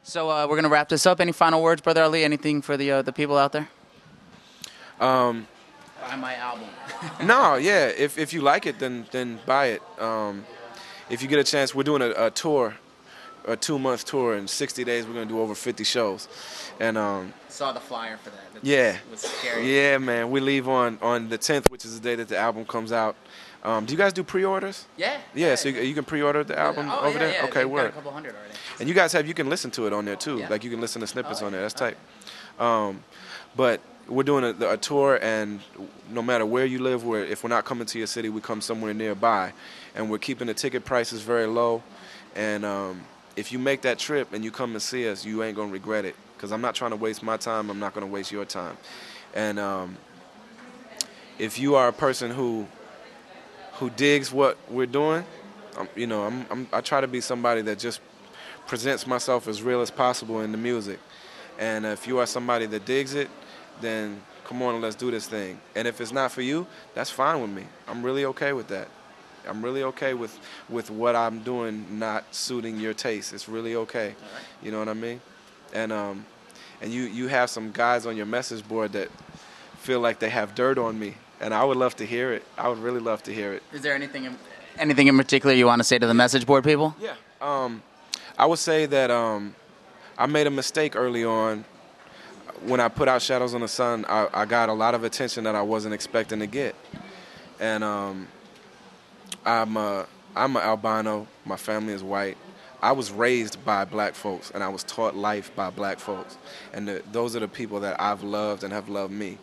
So we're going to wrap this up. Any final words, Brother Ali? Anything for the people out there? Buy my album. No, yeah. If you like it, then buy it. If you get a chance, we're doing a tour, a 2-month tour. In 60 days, we're going to do over 50 shows. And saw the flyer for that. Yeah. It was scary. Yeah, man. We leave on the 10th, which is the day that the album comes out. Do you guys do pre-orders? Yeah. Yeah, so you can pre-order the album over there? Yeah. Okay, We've word. got a couple hundred already. And you guys you can listen to it on there too. Yeah. Like you can listen to snippets on there. That's tight. Okay. But we're doing a tour, and no matter where you live, if we're not coming to your city, we come somewhere nearby. And we're keeping the ticket prices very low. And if you make that trip and you come and see us, you ain't going to regret it. Because I'm not trying to waste my time. I'm not going to waste your time. And if you are a person who digs what we're doing, I try to be somebody that just presents myself as real as possible in the music. And if you are somebody that digs it, then come on and let's do this thing. And if it's not for you, that's fine with me. I'm really okay with that. I'm really okay with what I'm doing not suiting your taste. It's really okay. You know what I mean? And you have some guys on your message board that feel like they have dirt on me, and I would love to hear it. I would really love to hear it. Is there anything in particular you want to say to the message board people? Yeah. I would say that I made a mistake early on. When I put out Shadows on the Sun, I got a lot of attention that I wasn't expecting to get. And I'm a albino. My family is white. I was raised by black folks, and I was taught life by black folks. And those are the people that I've loved and have loved me.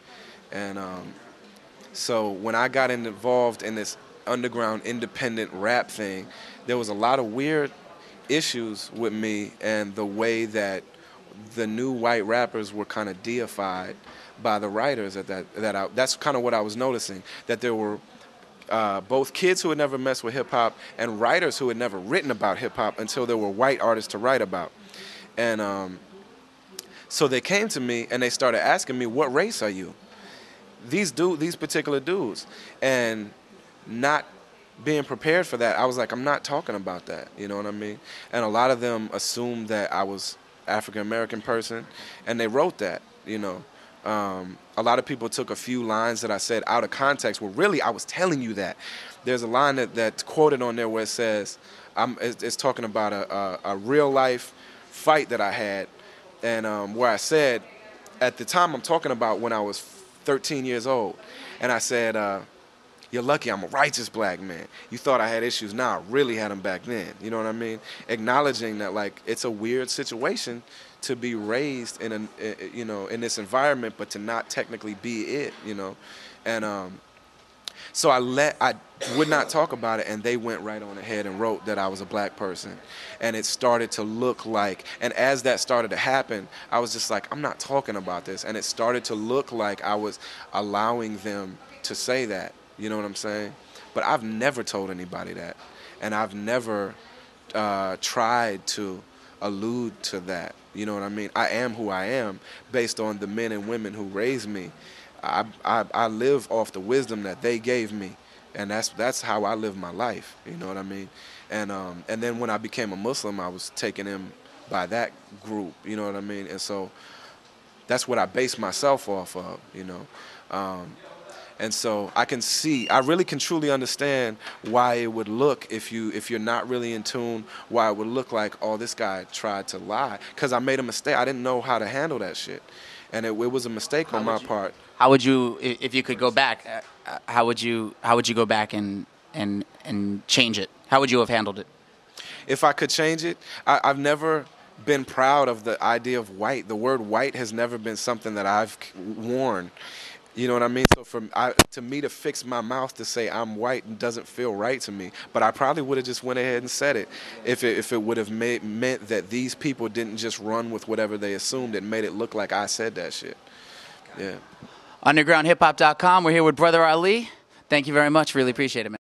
And so when I got involved in this underground independent rap thing, there was a lot of weird issues with me and the way that the new white rappers were kind of deified by the writers that's kind of what I was noticing, that there were both kids who had never messed with hip-hop and writers who had never written about hip-hop until there were white artists to write about. And so they came to me and they started asking me, what race are you? These particular dudes. And not being prepared for that, I was like, I'm not talking about that, you know what I mean? And a lot of them assumed that I was African-American person, and they wrote that, you know. A lot of people took a few lines that I said out of context, where really I was telling you that. There's a line that's quoted on there where it says, it's talking about a real-life fight that I had, and where I said, at the time I'm talking about when I was 13 years old, and I said, you're lucky I'm a righteous black man. You thought I had issues. Nah, I really had them back then. You know what I mean? Acknowledging that, like, it's a weird situation to be raised in in this environment, but to not technically be it, you know. And so I would not talk about it, and they went right on ahead and wrote that I was a black person. And it started to look like, and as that started to happen, I was just like, I'm not talking about this. And it started to look like I was allowing them to say that. You know what I'm saying? But I've never told anybody that. And I've never tried to allude to that. You know what I mean? I am who I am based on the men and women who raised me. I live off the wisdom that they gave me. And that's how I live my life. You know what I mean? And then when I became a Muslim, I was taken in by that group. You know what I mean? And so that's what I base myself off of, you know. And so I really can truly understand why it would look, if you're not really in tune, why it would look like, oh, this guy tried to lie. Because I made a mistake. I didn't know how to handle that shit. And it was a mistake on my part. How would you, if you could go back, how would you go back and change it? How would you have handled it? If I could change it, I've never been proud of the idea of white. The word white has never been something that I've worn. You know what I mean? So to me to fix my mouth to say I'm white doesn't feel right to me. But I probably would have just went ahead and said it if it would have meant that these people didn't just run with whatever they assumed and made it look like I said that shit. Yeah. UndergroundHipHop.com. We're here with Brother Ali. Thank you very much. Really appreciate it, man.